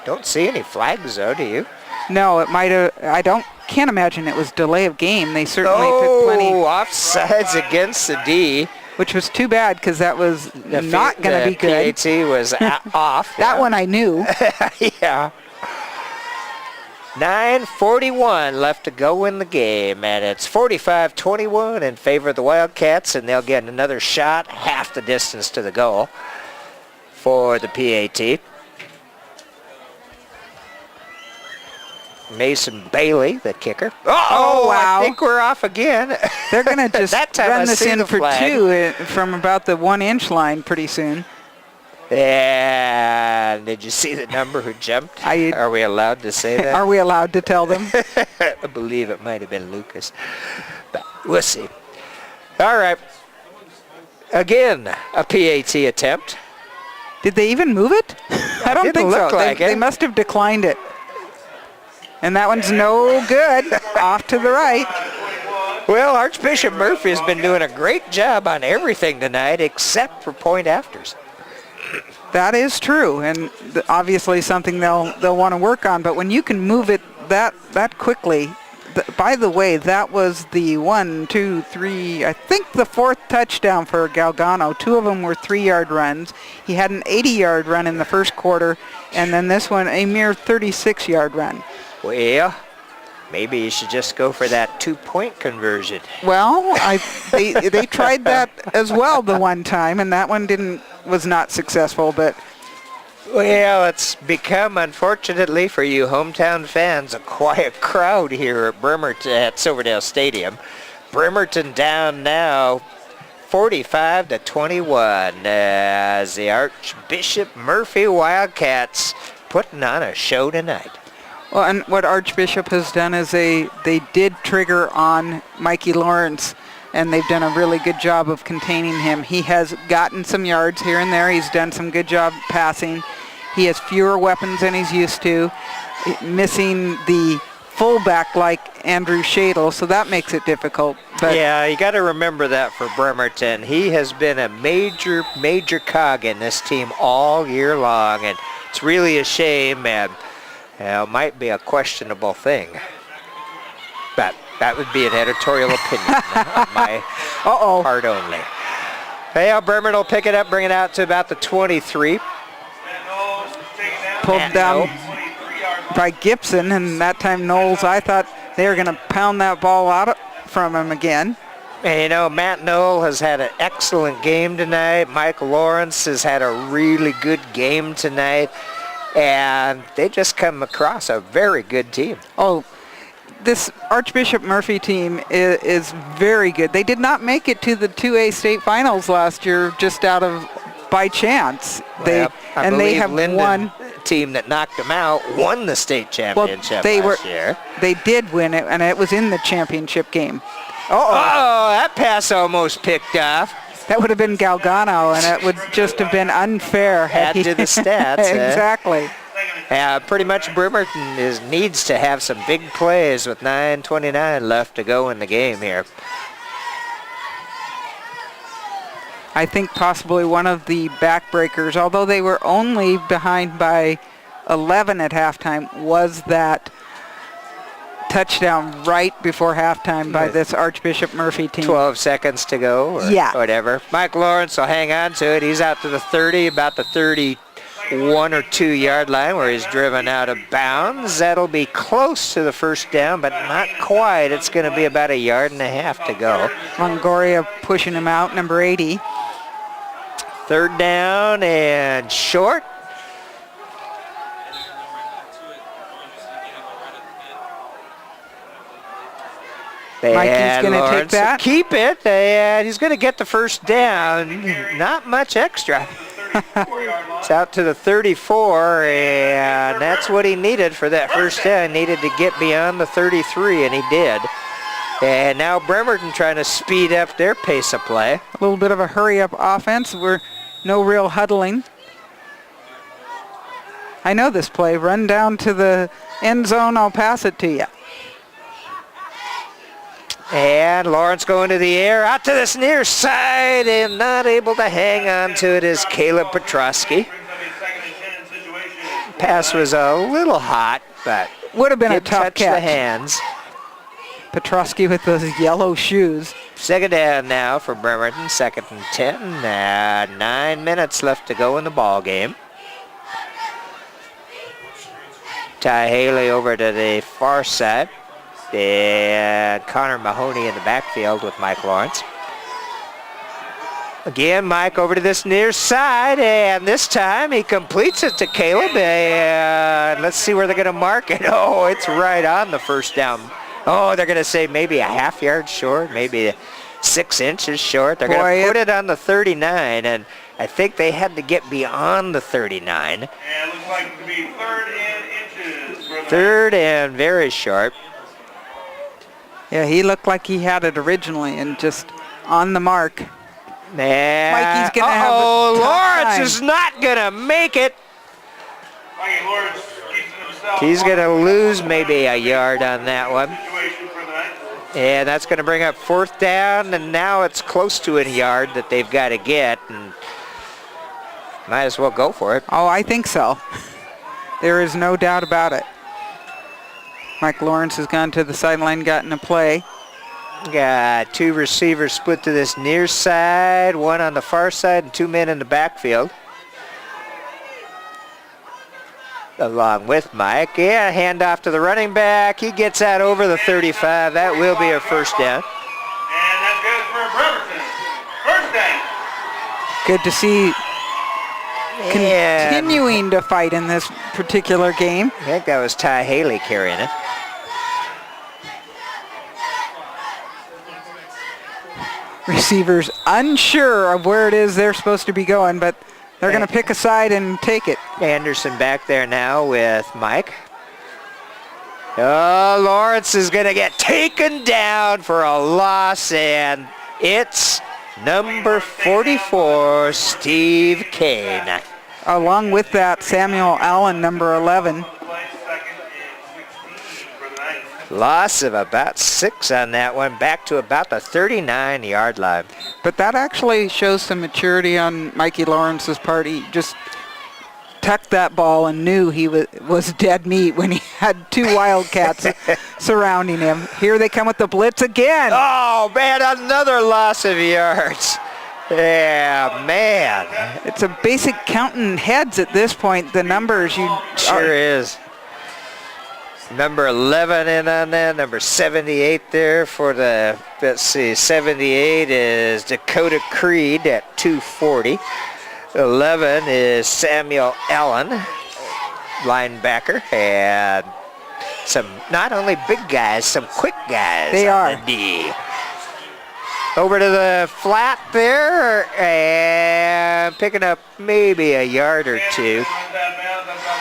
Don't see any flags, though, do you? No, it might have. Can't imagine it was delay of game. They certainly took plenty. Oh, offsides against the D. Which was too bad, because that was not going to be good. PAT was off. That one I knew. Yeah. 9:41 left to go in the game, and it's 45-21 in favor of the Wildcats, and they'll get another shot, half the distance to the goal for the PAT. Mason Bailey, the kicker. Oh, wow. I think we're off again. They're going to just That time I run this see in the for flag. 2 from about the 1-inch line pretty soon. And did you see the number who jumped? Are we allowed to say that? Are we allowed to tell them? I believe it might have been Lucas. But we'll see. All right. Again, a PAT attempt. Did they even move it? I don't Didn't think look so. like They it. must have declined it. And that one's no good. Off to the right. Well, Archbishop Murphy has been doing a great job on everything tonight except for point afters. That is true, and obviously something they'll want to work on. But when you can move it that quickly, by the way, that was the 1, 2, 3, I think the 4th touchdown for Galgano. 2 of them were 3-yard runs. He had an 80-yard run in the first quarter, and then this one a mere 36-yard run. Well, maybe you should just go for that 2-point conversion. Well, they tried that as well the one time, and that one was not successful. But well, it's become, unfortunately for you hometown fans, a quiet crowd here at Bremerton at Silverdale Stadium. Bremerton down now 45-21 as the Archbishop Murphy Wildcats putting on a show tonight. well, and what Archbishop has done is they did trigger on Mikey Lawrence, and they've done a really good job of containing him. He has gotten some yards here and there. He's done some good job passing. He has fewer weapons than he's used to, missing the fullback like Andrew Shadle, so that makes it difficult. But yeah, you got to remember that for Bremerton. He has been a major cog in this team all year long, and it's really a shame, and it might be a questionable thing. But that would be an editorial opinion on my part only. Well, Bremerton will pick it up, bring it out to about the 23. pulled down by Gibson, and that time Knowles, I thought they were going to pound that ball out from him again. And you know, Matt Knoll has had an excellent game tonight. Mike Lawrence has had a really good game tonight. And they just come across a very good team. Oh, this Archbishop Murphy team is very good. They did not make it to the 2A state finals last year just by chance. I they have Linden, won. Team that knocked them out won the state championship last year. They did win it, and it was in the championship game. Oh, that pass almost picked off. That would have been Galgano, and it would just have been unfair. Add to the stats. Exactly. Pretty much Bremerton needs to have some big plays with 9:29 left to go in the game here. I think possibly one of the backbreakers, although they were only behind by 11 at halftime, was that touchdown right before halftime by this Archbishop Murphy team. 12 seconds to go or whatever. Mike Lawrence will hang on to it. He's out to the 30, about the 31 or 2 yard line where he's driven out of bounds. That'll be close to the first down, but not quite. It's going to be about 1.5 yards to go. Longoria pushing him out, number 80. 3rd down and short. Mikey's going to take that. Keep it, and he's going to get the first down. Not much extra. It's out to the 34, and that's what he needed for that first down. He needed to get beyond the 33, and he did. And now Bremerton trying to speed up their pace of play. A little bit of a hurry-up offense. We're no real huddling. I know this play. Run down to the end zone. I'll pass it to you. And Lawrence going to the air, out to this near side, and not able to hang on to it is Caleb Petrosky. Pass was a little hot, but would have been a tough touch catch. The hands. Petrosky with those yellow shoes. 2nd down now for Bremerton, 2nd and 10. 9 minutes left to go in the ball game. Ty Haley over to the far side. And Connor Mahoney in the backfield with Mike Lawrence. Again, Mike over to this near side, and this time he completes it to Caleb, and let's see where they're going to mark it. Oh, it's right on the first down. Oh, they're going to say maybe a half yard short, maybe 6 inches short. They're going to put it on the 39, and I think they had to get beyond the 39. And it looks like it could be 3rd and inches. Third and very short. Yeah, he looked like he had it originally and just on the mark. Man, Mikey's going to have a tough Lawrence time. is not going to make it. Mikey Lawrence keeps it himself. He's going to lose maybe a yard on that one. Situation for the night. And that's going to bring up 4th down, and now it's close to a yard that they've got to get, and might as well go for it. Oh, I think so. There is no doubt about it. Mike Lawrence has gone to the sideline, gotten a play. Got 2 receivers split to this near side, 1 on the far side, and 2 men in the backfield. Along with Mike. Yeah, handoff to the running back. He gets that over the 35. That will be a first down. And that's good for Bremerton. First down. Good to see And continuing to fight in this particular game. I think that was Ty Haley carrying it. Receivers unsure of where it is they're supposed to be going, but they're going to pick a side and take it. Anderson back there now with Mike. Oh, Lawrence is going to get taken down for a loss, and it's number 44, Steve Kane. Along with that, Samuel Allen, number 11. Play 2nd and 16 for the night. Loss of about 6 on that one, back to about the 39-yard line. But that actually shows some maturity on Mikey Lawrence's part. He just tucked that ball and knew he was dead meat when he had 2 Wildcats surrounding him. Here they come with the blitz again. Oh, man, another loss of yards. Yeah, man. It's a basic counting heads at this point, the numbers. Sure is. Number 11 in on that, number 78 there for the, let's see, 78 is Dakota Creed at 240. 11 is Samuel Allen, linebacker, and some not only big guys, some quick guys They on are. the D. Over to the flat there, and picking up maybe a yard or 2.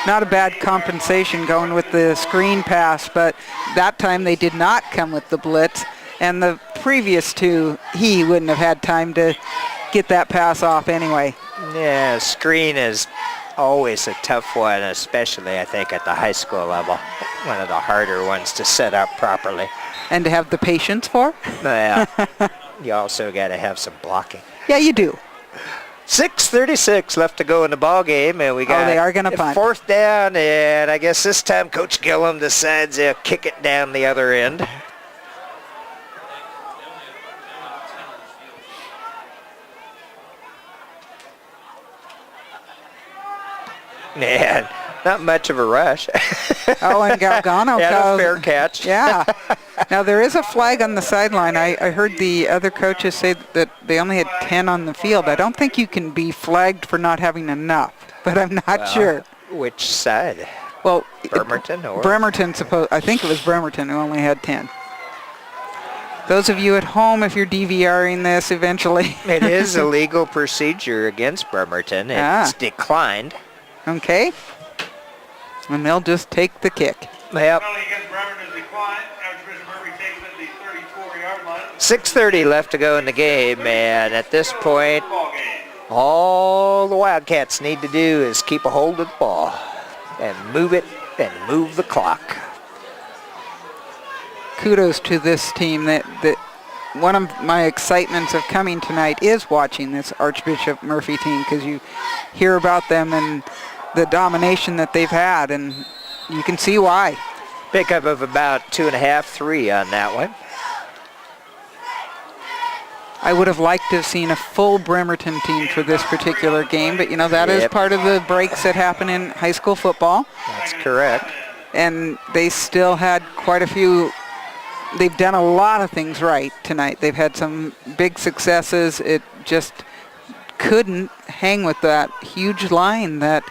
Not a bad compensation going with the screen pass, but that time they did not come with the blitz. And the previous 2, he wouldn't have had time to get that pass off anyway. Yeah, screen is always a tough one, especially I think at the high school level. One of the harder ones to set up properly. And to have the patience for? Well, you also got to have some blocking. Yeah, you do. 6:36 left to go in the ball game, and we got they are gonna punt. 4th down, and I guess this time Coach Gillum decides he'll kick it down the other end. Man, not much of a rush. Oh, and Galgano. Yeah, a fair catch. Yeah. Now, there is a flag on the sideline. I heard the other coaches say that they only had 10 on the field. I don't think you can be flagged for not having enough, but I'm not sure. Which side? Well, Bremerton or? Bremerton, I think it was Bremerton who only had 10. Those of you at home, if you're DVRing this eventually. It is a legal procedure against Bremerton. It's declined. Okay. And they'll just take the kick. Yep. Penalty against Bremerton is declined. Archbishop Murphy takes it at the 34-yard line. 6:30 left to go in the game, and at this point, Ball game. all the Wildcats need to do is keep a hold of the ball and move it and move the clock. Kudos to this team. That one of my excitements of coming tonight is watching this Archbishop Murphy team, because you hear about them and the domination that they've had, and you can see why. Pickup of about 2.5, 3 on that one. I would have liked to have seen a full Bremerton team for this particular game, but that is part of the breaks that happen in high school football. That's correct. And they still had quite a few. They've done a lot of things right tonight. They've had some big successes. It just couldn't hang with that huge line that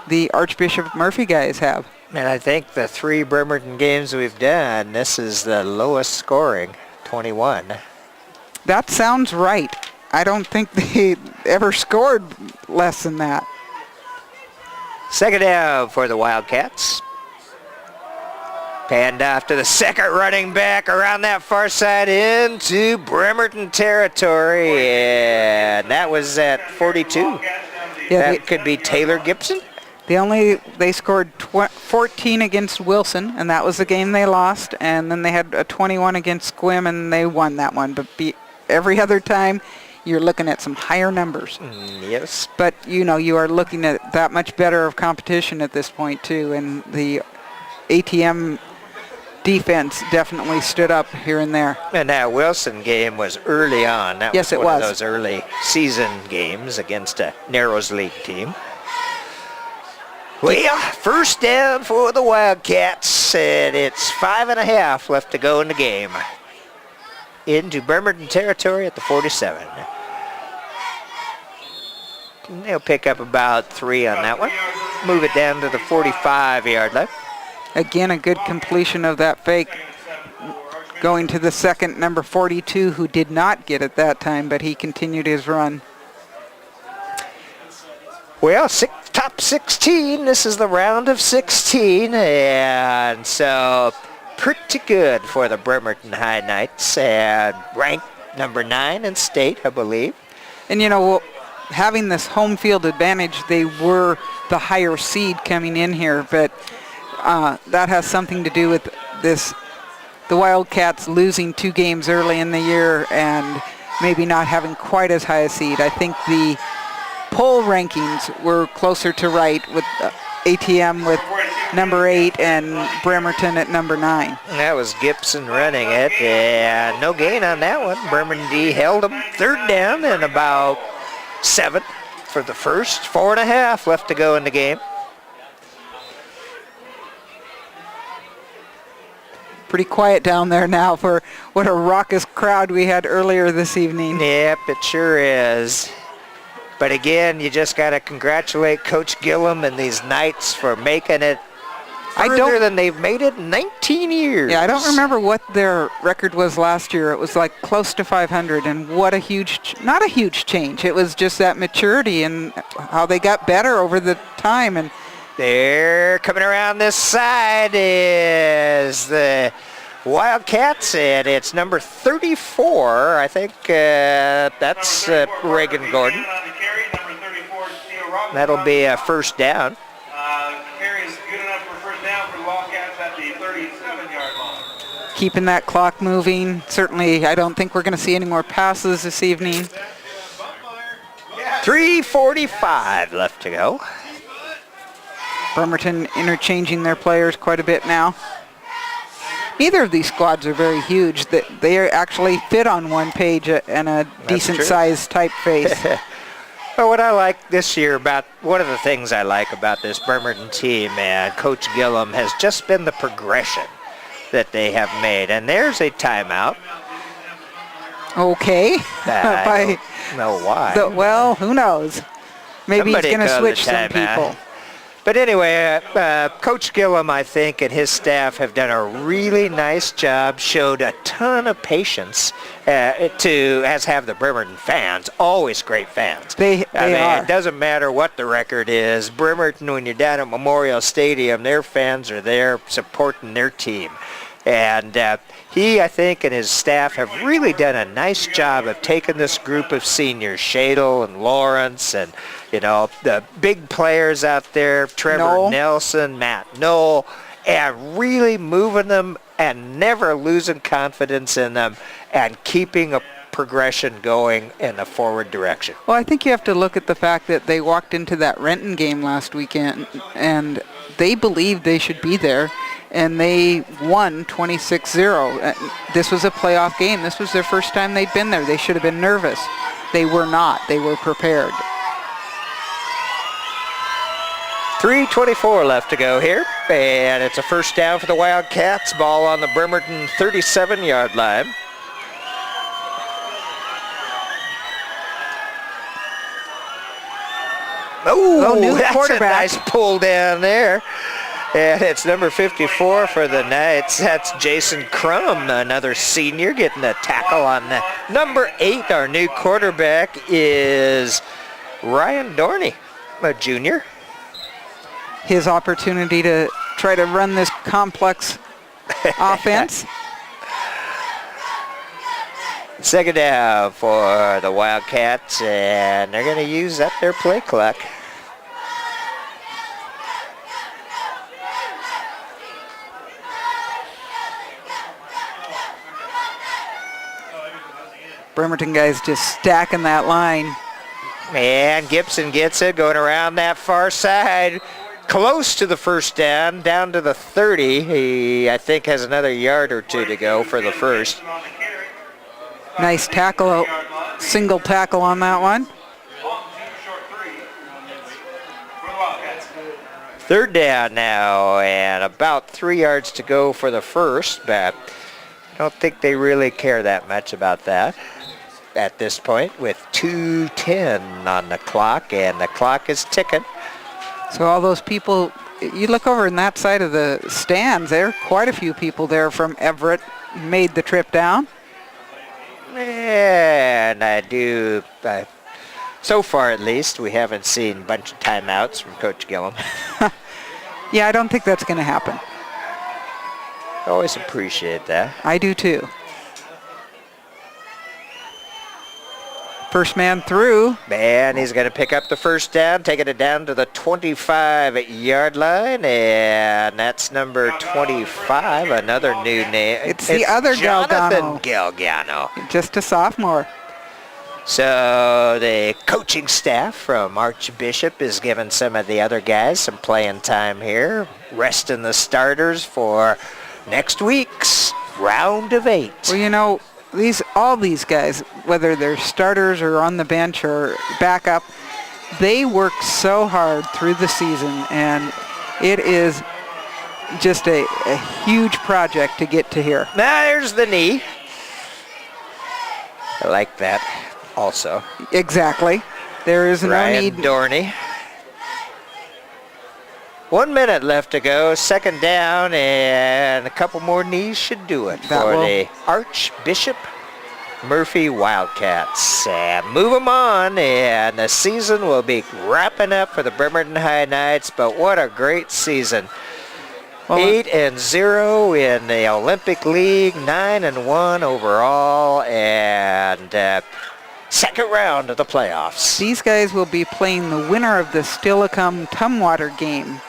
the Archbishop Murphy guys have. And I think the 3 Bremerton games we've done, this is the lowest scoring, 21. That sounds right. I don't think they ever scored less than that. Second down for the Wildcats. Panned off to the second running back around that far side into Bremerton territory, and that was at 42. Yeah, that could be Taylor Gibson. They scored 14 against Wilson, and that was the game they lost, and then they had a 21 against Squim, and they won that one. But every other time, you're looking at some higher numbers. Yes. But, you are looking at that much better of competition at this point, too, and the ATM defense definitely stood up here and there. And that Wilson game was early on. That yes, was it one was. of those early season games against a Narrows League team. Well, first down for the Wildcats, and it's 5.5 left to go in the game. Into Bremerton territory at the 47. They'll pick up about 3 on that one. Move it down to the 45-yard line. Again, a good completion of that fake going to the second, number 42, who did not get it that time, but he continued his run. Well, top 16. This is the round of 16, and so pretty good for the Bremerton High Knights, and ranked number 9 in state, I believe. And having this home field advantage, they were the higher seed coming in here, but that has something to do with the Wildcats losing 2 games early in the year and maybe not having quite as high a seed. I think the poll rankings were closer to right, with ATM with number 8 and Bremerton at number 9. That was Gibson running it, and no gain on that one. Bremerton D held them. Third down and about 7 for the first. 4.5 left to go in the game. Pretty quiet down there now for what a raucous crowd we had earlier this evening. Yep, it sure is. But again, you just got to congratulate Coach Gillum and these Knights for making it further than they've made it in 19 years. Yeah, I don't remember what their record was last year. It was like close to 500, and what a huge, not a huge change. It was just that maturity and how they got better over the time. And they're coming around this side is the Wildcats, and it's number 34. I think that's Reagan Gordon. That'll be a first down. Carry is good enough for first down for the Wildcats at the 37-yard line. Keeping that clock moving. Certainly, I don't think we're going to see any more passes this evening. 3:45 left to go. Bremerton interchanging their players quite a bit now. Neither of these squads are very huge. They actually fit on one page and a decent-sized typeface. But what I like this year one of the things I like about this Bremerton team and Coach Gillum has just been the progression that they have made. And there's a timeout. Okay. I don't know why. Well, who knows? Maybe he's going to switch some people. But anyway, Coach Gillum, I think, and his staff have done a really nice job, showed a ton of patience, as have the Bremerton fans, always great fans. They are. It doesn't matter what the record is. Bremerton, when you're down at Memorial Stadium, their fans are there supporting their team. And he, I think, and his staff have really done a nice job of taking this group of seniors, Shadle and Lawrence, and, the big players out there, Trevor Nelson, Matt Knoll, and really moving them and never losing confidence in them and keeping a progression going in a forward direction. Well, I think you have to look at the fact that they walked into that Renton game last weekend, and they believed they should be there, and they won 26-0. This was a playoff game. This was their first time they'd been there. They should have been nervous. They were not. They were prepared. 3:24 left to go here, and it's a first down for the Wildcats. Ball on the Bremerton 37-yard line. Oh, new that's quarterback. a nice pull down there. And it's number 54 for the Knights. That's Jason Crum, another senior, getting a tackle on the number 8. Our new quarterback is Ryan Dorney, a junior. His opportunity to try to run this complex offense. Second down for the Wildcats, and they're going to use up their play clock. Bremerton guys just stacking that line. And Gibson gets it, going around that far side. Close to the first down, down to the 30. He, I think, has another yard or two to go for the first. Nice tackle, single tackle on that one. Third down now, and about 3 yards to go for the first, but I don't think they really care that much about that at this point with 2:10 on the clock, and the clock is ticking. So all those people, you look over in that side of the stands, there are quite a few people there from Everett made the trip down. And so far at least, we haven't seen a bunch of timeouts from Coach Gillum. Yeah, I don't think that's going to happen. Always appreciate that. I do too. First man through. And he's going to pick up the first down, taking it down to the 25-yard line, and that's number 25, another new name. It's the other Jonathan Galgano. Galgano. Just a sophomore. So the coaching staff from Archbishop is giving some of the other guys some playing time here, resting the starters for next week's round of 8. Well, you know, all these guys, whether they're starters or on the bench or backup, they work so hard through the season, and it is just a huge project to get to here. Now there's the knee. I like that also. Exactly. There is no Ryan need. Dorney. 1 minute left to go, second down, and a couple more knees should do it for the Archbishop Murphy Wildcats. And move them on, and the season will be wrapping up for the Bremerton High Knights, but what a great season. 8-0 in the Olympic League, 9-1 overall, and second round of the playoffs. These guys will be playing the winner of the Stillicum-Tumwater game.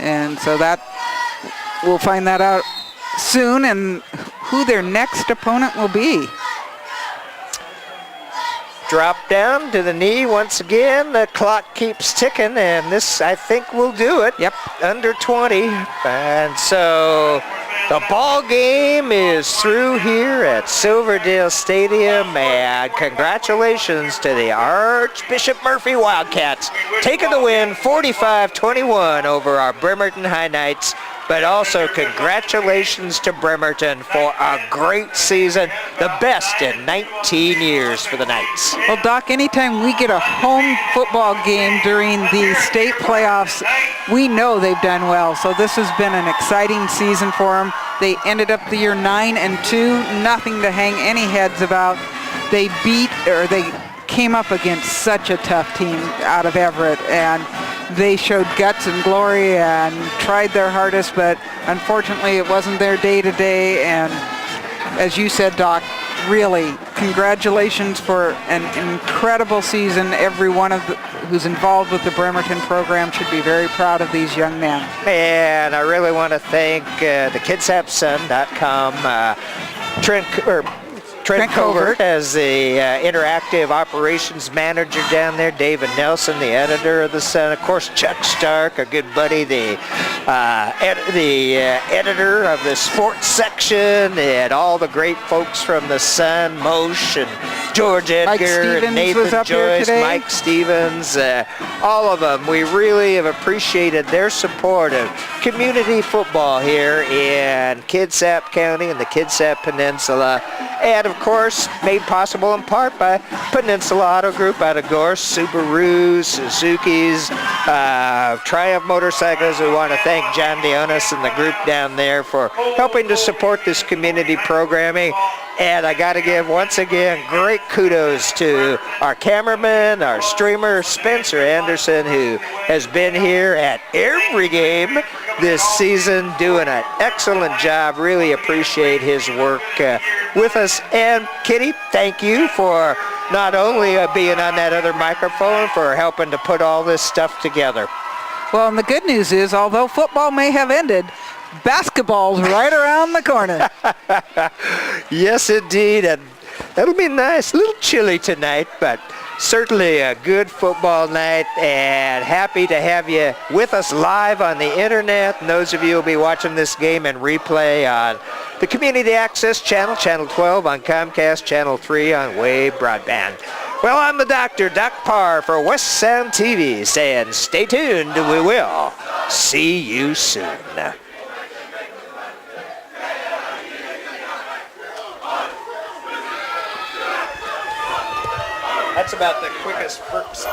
And so that we'll find that out soon, and who their next opponent will be. Drop down to the knee once again. The clock keeps ticking, and this, I think, will do it. Yep. Under 20. And so the ball game is through here at Silverdale Stadium, and congratulations to the Archbishop Murphy Wildcats, taking the win 45-21 over our Bremerton High Knights. But also congratulations to Bremerton for a great season, the best in 19 years for the Knights. Well, Doc, anytime we get a home football game during the state playoffs, we know they've done well. So this has been an exciting season for them. They ended up the year 9-2, nothing to hang any heads about. They came up against such a tough team out of Everett, and they showed guts and glory and tried their hardest, but unfortunately it wasn't their day-to-day. And as you said, Doc, really, congratulations for an incredible season. Every one of who's involved with the Bremerton program should be very proud of these young men. And I really want to thank the KidsHelpSun.com, Trent Covert as the interactive operations manager down there, David Nelson, the editor of the Sun, of course Chuck Stark, our good buddy, the editor of the sports section, and all the great folks from the Sun, Moshe and George Edgar, Nathan Joyce, Mike Stevens, all of them. We really have appreciated their support of community football here in Kitsap County and the Kitsap Peninsula, and of course, made possible in part by Peninsula Auto Group out of Gorse, Subaru, Suzuki's, Triumph Motorcycles. We want to thank John Dionis and the group down there for helping to support this community programming. And I got to give, once again, great kudos to our cameraman, our streamer, Spencer Anderson, who has been here at every game this season, doing an excellent job. Really appreciate his work with us. And Kitty, thank you for not only being on that other microphone, for helping to put all this stuff together. Well, and the good news is, although football may have ended, basketball's right around the corner. Yes, indeed. And that'll be nice. A little chilly tonight, but certainly a good football night, and happy to have you with us live on the internet. And those of you who will be watching this game and replay on the Community Access Channel, Channel 12 on Comcast, Channel 3 on Wave Broadband. Well, I'm the doctor, Doc Parr, for West Sound TV, saying stay tuned. We will see you soon. That's about the quickest sports